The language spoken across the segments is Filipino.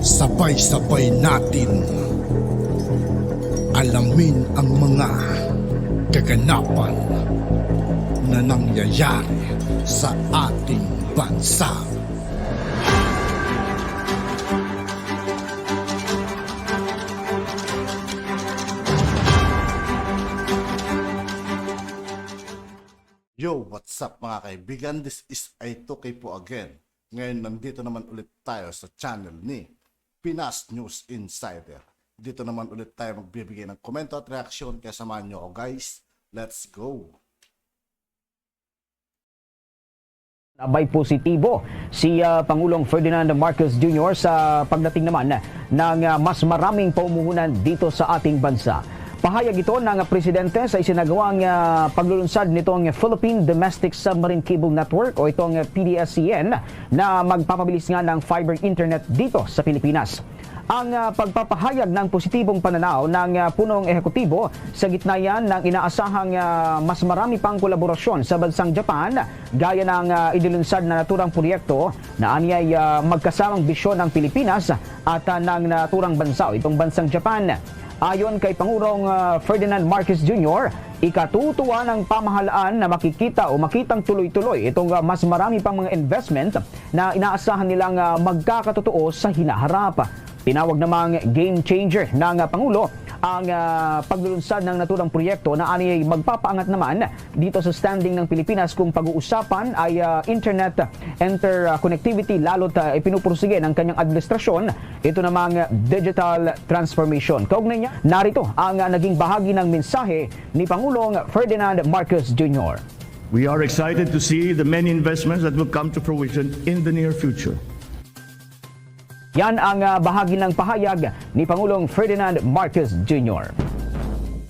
Sabay-sabay natin alamin ang mga kaganapan na nangyayari sa ating bansa. Yo, what's up mga kaibigan? This is I2K po again. Ngayon nandito naman ulit tayo sa channel ni Pinas News Insider. Dito naman ulit tayo magbibigay ng komento at reaksyon, kaya samahan nyo ako guys. Let's go! Abay positibo si Pangulong Ferdinand Marcos Jr. sa pagdating naman ng mas maraming paumuhunan dito sa ating bansa. Pahayag ito ng presidente sa isinagawang paglulunsad nitong Philippine Domestic Submarine Cable Network o itong PDSCN na magpapabilis nga ng fiber internet dito sa Pilipinas. Ang pagpapahayag ng positibong pananaw ng punong ehekutibo sa gitna yan ng inaasahang mas marami pang kolaborasyon sa bansang Japan gaya ng inilunsad na naturang proyekto na anyay magkasamang bisyon ng Pilipinas at ng naturang bansa o itong bansang Japan. Ayon kay Pangulong Ferdinand Marcos Jr., ikatutuwa ng pamahalaan na makitang tuloy-tuloy itong mas marami pang mga investment na inaasahan nilang magkakatotoo sa hinaharap. Tinawag namang game changer ng Pangulo ang paglulunsad ng naturang proyekto na aniyay magpapaangat naman dito sa standing ng Pilipinas kung pag-uusapan ay internet interconnectivity lalo't ipinupursige ng kanyang administrasyon. Ito namang digital transformation. Kaugnay niya, narito ang naging bahagi ng mensahe ni Pangulong Ferdinand Marcos Jr. We are excited to see the many investments that will come to fruition in the near future. Yan ang bahagi ng pahayag ni Pangulong Ferdinand Marcos Jr.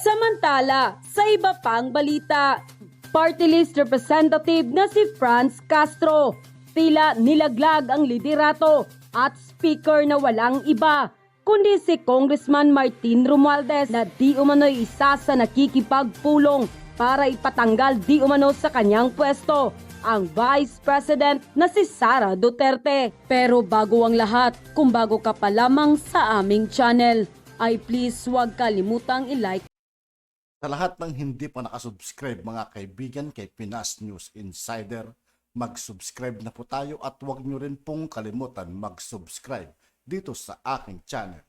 Samantala, sa iba pang balita, party list representative na si Franz Castro, tila nilaglag ang liderato at speaker na walang iba, kundi si Congressman Martin Romualdez na di umano'y isa sa nakikipagpulong para ipatanggal di umano sa kanyang pwesto ang Vice President na si Sara Duterte. Pero bago ang lahat, kung bago ka pa lamang sa aming channel, ay please huwag kalimutang i-like. Sa lahat ng hindi pa nakasubscribe mga kaibigan kay Pinas News Insider, mag-subscribe na po tayo at huwag nyo rin pong kalimutan mag-subscribe dito sa aking channel.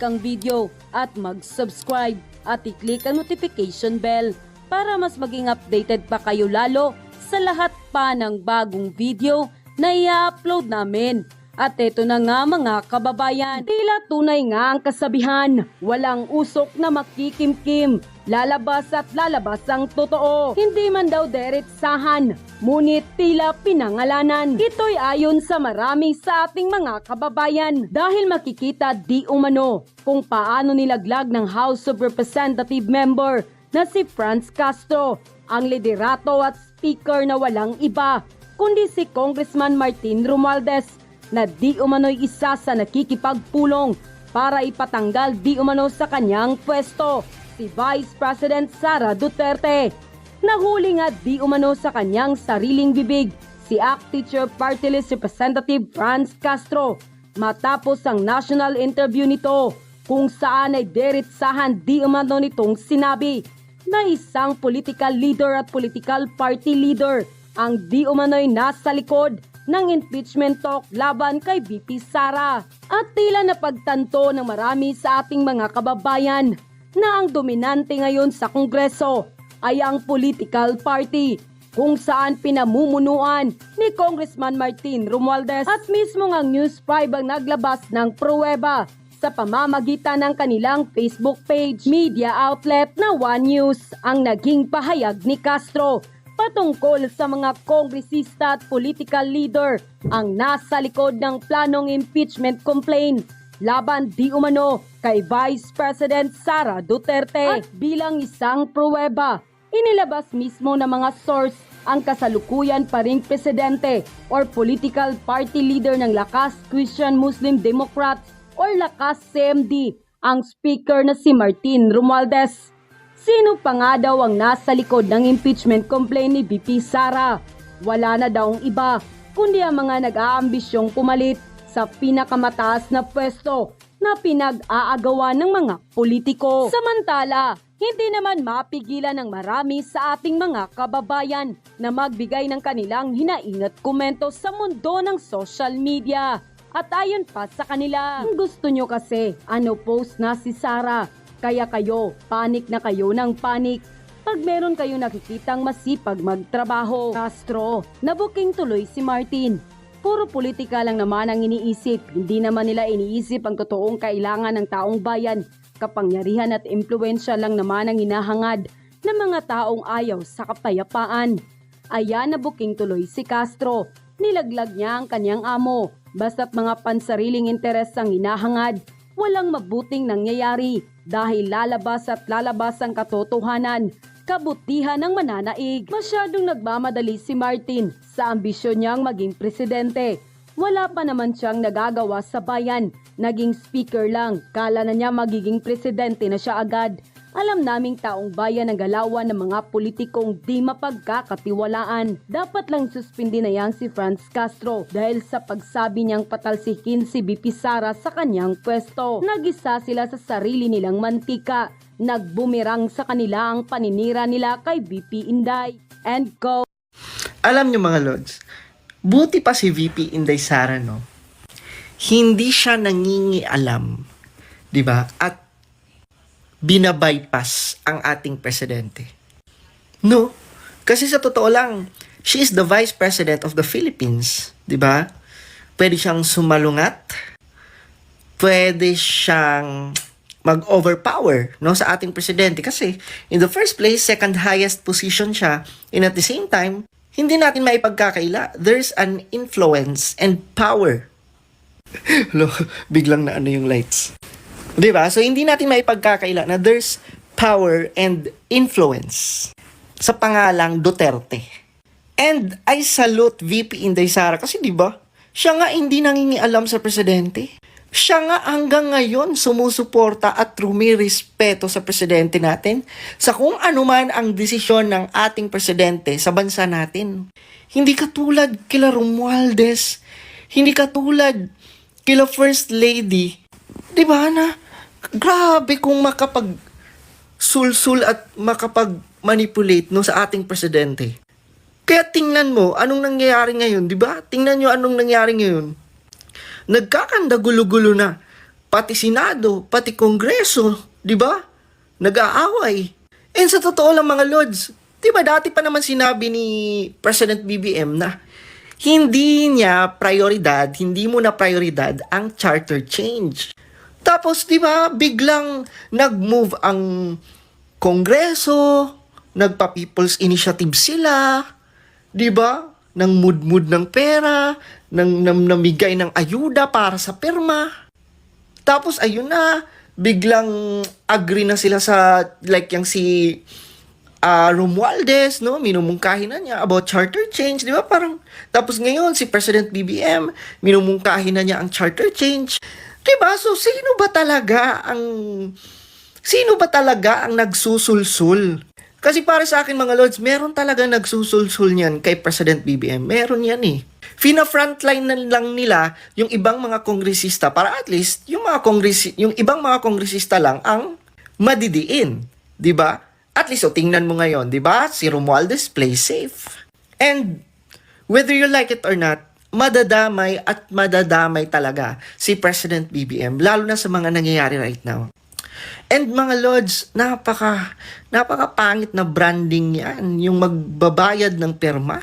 Kang video at mag-subscribe at i-click ang notification bell para mas maging updated pa kayo lalo sa lahat pa ng bagong video na i-upload namin. At ito na nga mga kababayan, tila tunay nga ang kasabihan, walang usok na makikimkim, lalabas at lalabas ang totoo. Hindi man daw diretsahan, ngunit tila pinangalanan. Ito'y ayon sa marami sa ating mga kababayan dahil makikita di umano kung paano nilaglag ng House of Representative member na si Franz Castro, ang liderato at speaker na walang iba, kundi si Congressman Martin Romualdez na di umano'y isa sa nakikipagpulong para ipatanggal di umano sa kanyang pwesto si Vice President Sara Duterte. Nahuli nga di umano sa kanyang sariling bibig si ACT Teacher Party List Representative Franz Castro matapos ang national interview nito kung saan ay diretsahan di umano nitong sinabi na isang political leader at political party leader ang di umano'y nasa likod ng impeachment talk laban kay VP Sara. At tila napagtanto ng marami sa ating mga kababayan na ang dominante ngayon sa Kongreso ay ang political party kung saan pinamumunuan ni Congressman Martin Romualdez at mismo ang News 5 ang naglabas ng pruweba sa pamamagitan ng kanilang Facebook page. Media outlet na One News ang naging pahayag ni Castro patungkol sa mga kongresista at political leader ang nasa likod ng planong impeachment complaint laban di umano kay Vice President Sara Duterte. At bilang isang pruweba, inilabas mismo ng mga source ang kasalukuyan pa ring presidente or political party leader ng Lakas Christian Muslim Democrats or Lakas CMD, ang speaker na si Martin Romualdez. Sino pa nga daw ang nasa likod ng impeachment complaint ni VP Sara? Wala na daw ang iba, kundi ang mga nag-aambisyong pumalit sa pinakamataas na pwesto na pinag-aagawan ng mga politiko. Samantala, hindi naman mapigilan ng marami sa ating mga kababayan na magbigay ng kanilang hinaing at komento sa mundo ng social media. At ayon pa sa kanila, kung gusto nyo kasi, post na si Sara, kaya kayo, panik na kayo ng panik. Pag meron kayo nakikitang masipag magtrabaho. Castro, nabuking tuloy si Martin. Puro politika lang naman ang iniisip. Hindi naman nila iniisip ang totoong kailangan ng taong bayan. Kapangyarihan at impluensya lang naman ang hinahangad ng mga taong ayaw sa kapayapaan. Ayan, nabuking tuloy si Castro. Nilaglag niya ang kanyang amo. Basta't mga pansariling interes ang hinahangad, walang mabuting nangyayari dahil lalabas at lalabas ang katotohanan, kabutihan ng mananaig. Masyadong nagmamadali si Martin sa ambisyon niyang maging presidente. Wala pa naman siyang nagagawa sa bayan. Naging speaker lang. Kala na niya magiging presidente na siya agad. Alam naming taong bayan ang galawan ng mga politikong di mapagkakatiwalaan. Dapat lang suspindi na yang si Franz Castro dahil sa pagsabi niyang patalsikin si VP Sara sa kanyang pwesto. Nagisa sila sa sarili nilang mantika. Nagbumerang sa kanila ang paninira nila kay VP Inday. And go! Alam nyo mga Lods, buti pa si VP Inday Sara, no? Hindi siya nangingialam, di ba? At binabypass ang ating presidente. No? Kasi sa totoo lang, she is the Vice President of the Philippines, di ba? Pwede siyang sumalungat, pwede siyang mag-overpower, no, sa ating presidente kasi in the first place, second highest position siya, and at the same time, hindi natin maipagkakaila. There's an influence and power. Hello, biglang na yung lights. Diba? So, hindi natin maipagkakaila na there's power and influence sa pangalang Duterte. And I salute VP Inday Sara kasi diba, siya nga hindi nangingialam sa presidente. Siya nga hanggang ngayon sumusuporta at rumirespeto sa presidente natin sa kung ano man ang desisyon ng ating presidente sa bansa natin. Hindi katulad kila Romualdez, hindi katulad kila First Lady. Diba na? Grabe kung makapag-sulsul at makapag-manipulate no, sa ating presidente. Kaya tingnan mo, anong nangyayari ngayon, di ba? Tingnan nyo anong nangyayari ngayon. Nagkakandagulo-gulo na. Pati Senado, pati Kongreso, di ba? Nag-aaway. And sa totoo lang mga Lods, di ba dati pa naman sinabi ni President BBM na hindi niya prioridad, hindi mo na prioridad ang charter change. Tapos, di ba, biglang nag-move ang Kongreso, nagpa-People's Initiative sila, di ba? Nang mood-mood ng pera, nang namigay ng ayuda para sa perma. Tapos, ayun na, biglang agree na sila sa, like, yung si Romualdez, no? Minumungkahin na niya about charter change, di ba? Parang, tapos ngayon, si President BBM, minumungkahin na niya ang charter change. Diba? So, sino ba talaga ang nagsusulsul? Kasi para sa akin mga Lods, meron talaga nagsusulsul niyan kay President BBM. Meron yan eh. Fina-frontline na lang nila yung ibang mga kongresista para at least yung ibang mga kongresista lang ang madidiin. Diba? At least, tingnan mo ngayon, diba? Si Romualdez plays safe. And whether you like it or not, madadamay at madadamay talaga si President BBM, lalo na sa mga nangyayari right now. And mga Lods, napaka-pangit na branding yan, yung magbabayad ng perma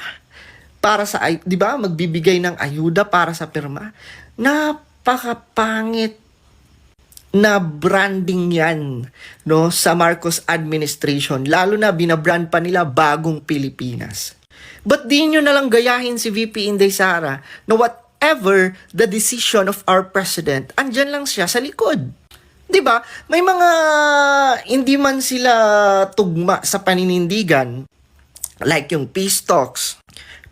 para sa, di ba, magbibigay ng ayuda para sa perma. Napaka-pangit na branding yan, no, sa Marcos administration, lalo na binabrand pa nila Bagong Pilipinas. Ba't di nyo nalang gayahin si VP Inday Sara na whatever the decision of our president, andyan lang siya sa likod. Diba? May mga hindi man sila tugma sa paninindigan, like yung peace talks.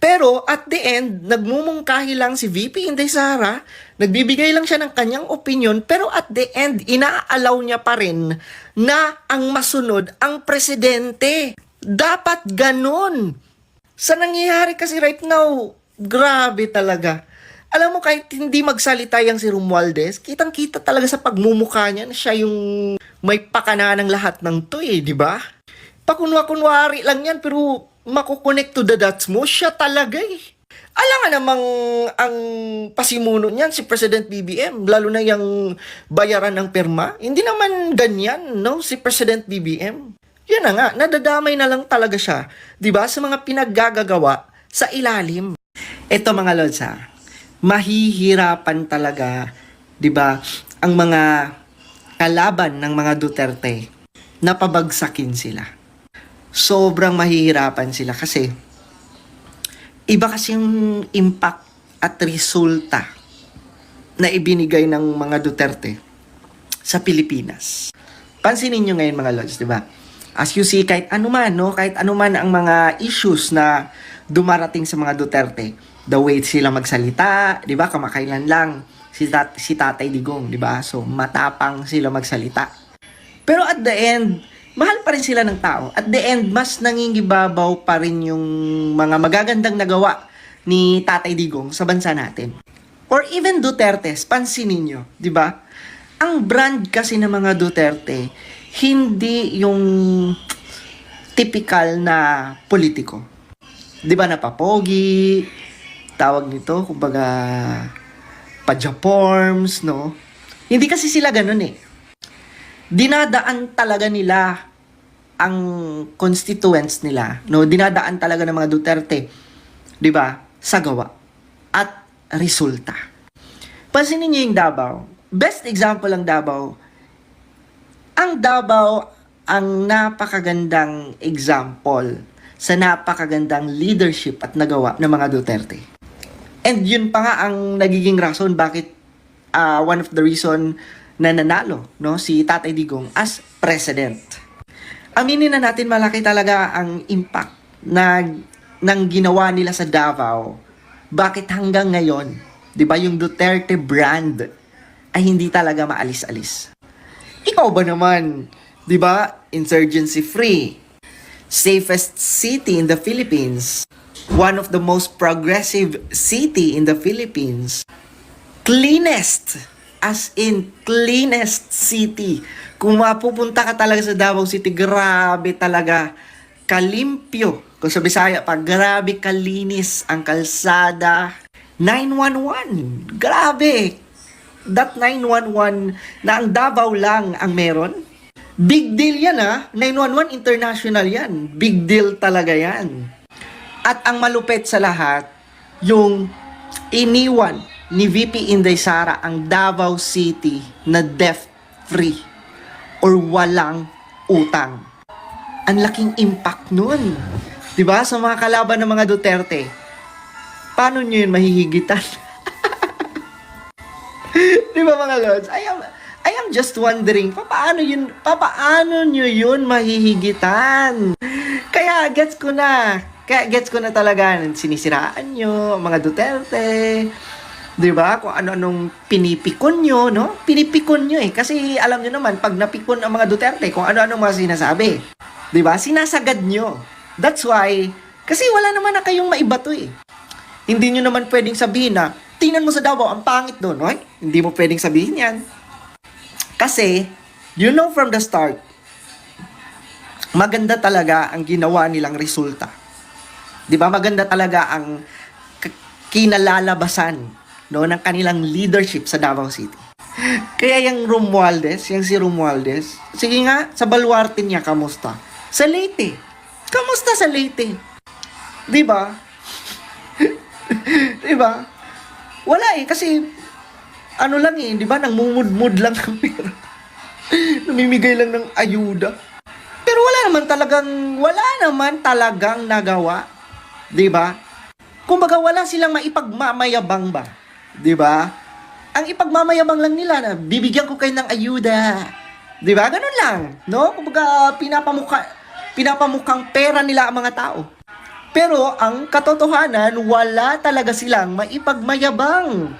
Pero at the end, nagmumungkahi lang si VP Inday Sara, nagbibigay lang siya ng kanyang opinion, pero at the end, inaalaw niya pa rin na ang masunod ang presidente. Dapat ganun. Sa nangyayari kasi right now, grabe talaga. Alam mo, kahit hindi magsalita yang si Romualdez, kitang-kita talaga sa pagmumukha niya na siya yung may pakana ng lahat ng to eh, di ba? Pakunwa-kunwari lang yan, pero makukonect to the dots mo, siya talaga eh. Alam nga namang ang pasimuno niyan si President BBM, lalo na yung bayaran ng perma. Hindi naman ganyan, no, si President BBM. Yan na nga, nadadamay na lang talaga siya, di ba, sa mga pinaggagawa sa ilalim. Ito mga lods ha, mahihirapan talaga, di ba, ang mga kalaban ng mga Duterte na pabagsakin sila. Sobrang mahihirapan sila kasi iba kasi yung impact at resulta na ibinigay ng mga Duterte sa Pilipinas. Pansinin nyo ngayon mga lods, di ba? As you see, kahit anuman, no? Kahit anuman ang mga issues na dumarating sa mga Duterte, the way sila magsalita, di ba? Kamakailan lang si Tatay Digong, di ba? So, matapang sila magsalita. Pero at the end, mahal pa rin sila ng tao. At the end, mas nangingibabaw pa rin yung mga magagandang nagawa ni Tatay Digong sa bansa natin. Or even Dutertes, pansinin nyo, di ba? Ang brand kasi ng mga Duterte, hindi yung typical na politiko. Di ba napapogi, tawag nito, kumbaga, pajaporms, no? Hindi kasi sila ganun eh. Dinadaan talaga nila ang constituents nila, no? Dinadaan talaga ng mga Duterte, 'di ba? Sa gawa at resulta. Pansinin niyo yung Davao. Best example ang Davao. Ang Davao ang napakagandang example sa napakagandang leadership at nagawa ng mga Duterte. And yun pa nga ang nagiging rason bakit one of the reason na nanalo, no, si Tatay Digong as president. Aminin na natin, malaki talaga ang impact ng ginawa nila sa Davao. Bakit hanggang ngayon, 'di ba, yung Duterte brand ay hindi talaga maalis-alis. Ikaw ba naman, 'di ba, insurgency free, safest city in the Philippines, one of the most progressive city in the Philippines, cleanest, as in cleanest city. Kung mapupunta ka talaga sa Davao City, grabe talaga kalimpyo. Kung sa Bisaya pa, grabe kalinis ang kalsada. 911, grabe. That 911 na ang Davao lang ang meron. Big deal yan ha. 911 international yan. Big deal talaga yan. At ang malupit sa lahat, yung iniwan ni VP Inday Sara ang Davao City na debt-free or walang utang. Ang laking impact nun. 'Di ba? Sa mga kalaban ng mga Duterte. Paano nyo yun mahihigitan? 'Di ba mga lods? I am just wondering, paano nyo yun mahihigitan? Kaya gets ko na talaga, sinisiraan nyo, mga Duterte, di ba? Kung ano-anong pinipikon nyo, no? Pinipikon nyo eh. Kasi alam nyo naman, pag napikon ang mga Duterte, kung ano-anong mga sinasabi, di ba? Sinasagad nyo. That's why, kasi wala naman na kayong maibato eh. Hindi nyo naman pwedeng sabihin na, tingnan mo sa Davao, ang pangit doon, okay? Hindi mo pwedeng sabihin yan. Kasi, you know from the start, maganda talaga ang ginawa nilang resulta. Di ba? Maganda talaga ang kinalalabasan, no, ng kanilang leadership sa Davao City. Kaya yung si Romualdez, sige nga, sa baluarte niya, kamusta? Sa Leyte. Kamusta sa Leyte? Di ba? Di ba? Wala eh, kasi ano lang eh, di ba? Nangmumud-mud lang kami. Namimigay lang ng ayuda. Pero wala naman talagang nagawa. Di ba? Kumbaga wala silang maipagmamayabang ba? Di ba? Ang ipagmamayabang lang nila na bibigyan ko kayo ng ayuda. Di ba? Ganun lang, no? Kumbaga pinapamukhang pera nila ang mga tao. Pero ang katotohanan, wala talaga silang maipagmayabang.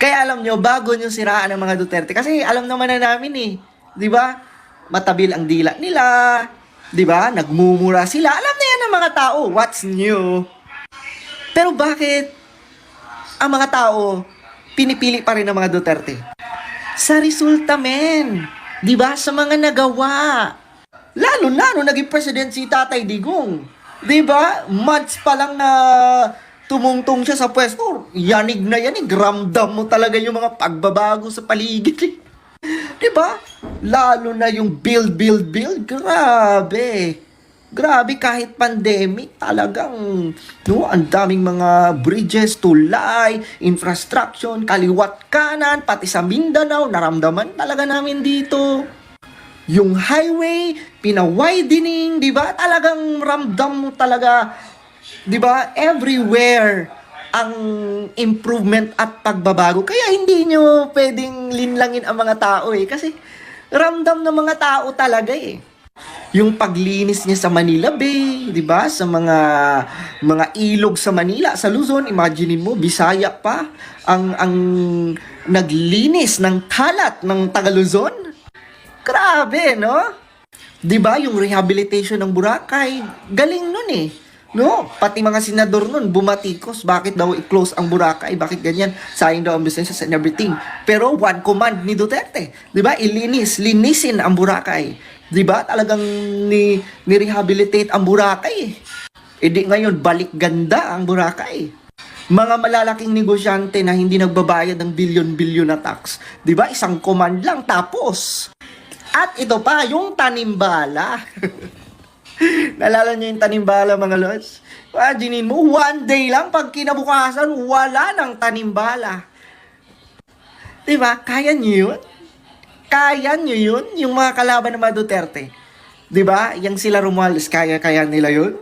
Kaya alam nyo, bago nyo siraan ang mga Duterte, kasi alam naman na namin eh, di ba? Matabil ang dila nila, di ba? Nagmumura sila. Alam na yan ng mga tao, what's new? Pero bakit ang mga tao, pinipili pa rin ng mga Duterte. Sa resulta, men. Di ba? Sa mga nagawa. Lalo na nung naging president si Tatay Digong. Di ba? Months pa lang na tumungtong siya sa pwesto. Yanig na yanig. Ramdam mo talaga yung mga pagbabago sa paligid. Di ba? Lalo na yung build. Grabe. Grabe, kahit pandemic, talagang, no, ang daming mga bridges, tulay, infrastructure, kaliwat kanan, pati sa Mindanao, naramdaman talaga namin dito. Yung highway, pina-widening, di ba? Talagang ramdam mo talaga, di ba? Everywhere ang improvement at pagbabago. Kaya hindi nyo pwedeng linlangin ang mga tao kasi ramdam ng mga tao talaga Yung paglinis niya sa Manila Bay, 'di ba? Sa mga ilog sa Manila, sa Luzon, imaginein mo, Bisaya pa ang naglinis ng kalat ng Taga Luzon. Grabe, no? 'Di ba yung rehabilitation ng Boracay? Galing nun No? Pati mga senador nun bumatikos, bakit daw i-close ang Boracay? Bakit ganyan? Sayang daw ang businesses and everything. Pero one command ni Duterte, 'di ba? Linisin ang Boracay. 'Di ba? Talagang ni-rehabilitate ang Boracay. Di ngayon balik ganda ang Boracay. Mga malalaking negosyante na hindi nagbabayad ng bilyon-bilyon na tax. 'Di ba? Isang command lang tapos. At ito pa, yung tanimbala. Nalala niyo yung tanimbala, mga lods? Imaginin mo, one day lang, pag kinabukasan, wala ng tanimbala. Diba? Kaya niyo yun? Kaya niyo yun? Yung mga kalaban ng mga Duterte. Diba? Yang sila Romualdez, kaya nila yun?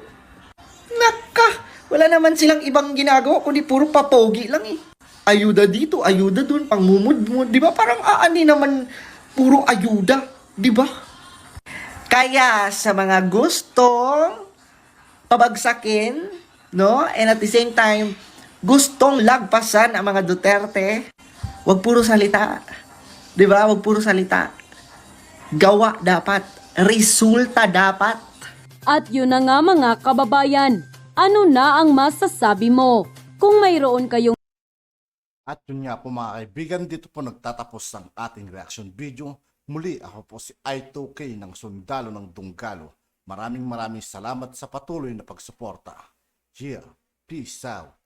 Naka! Wala naman silang ibang ginagawa, kundi puro papogi lang Ayuda dito, ayuda dun, pangmumud-mud. Diba? Parang aani naman, puro ayuda. Diba? Kaya sa mga gustong pabagsakin, no? And at the same time, gustong lagpasan ang mga Duterte, wag puro salita. 'Di ba? Wag puro salita. Gawa dapat, resulta dapat. At yun na nga mga kababayan, ano na ang masasabi mo? Kung mayroon kayong At yun nga po mga kaibigan, dito po nagtatapos ang ating reaction video. Muli ako po si I2K ng Sundalo ng Dunggalo. Maraming salamat sa patuloy na pagsuporta. Yeah, peace out.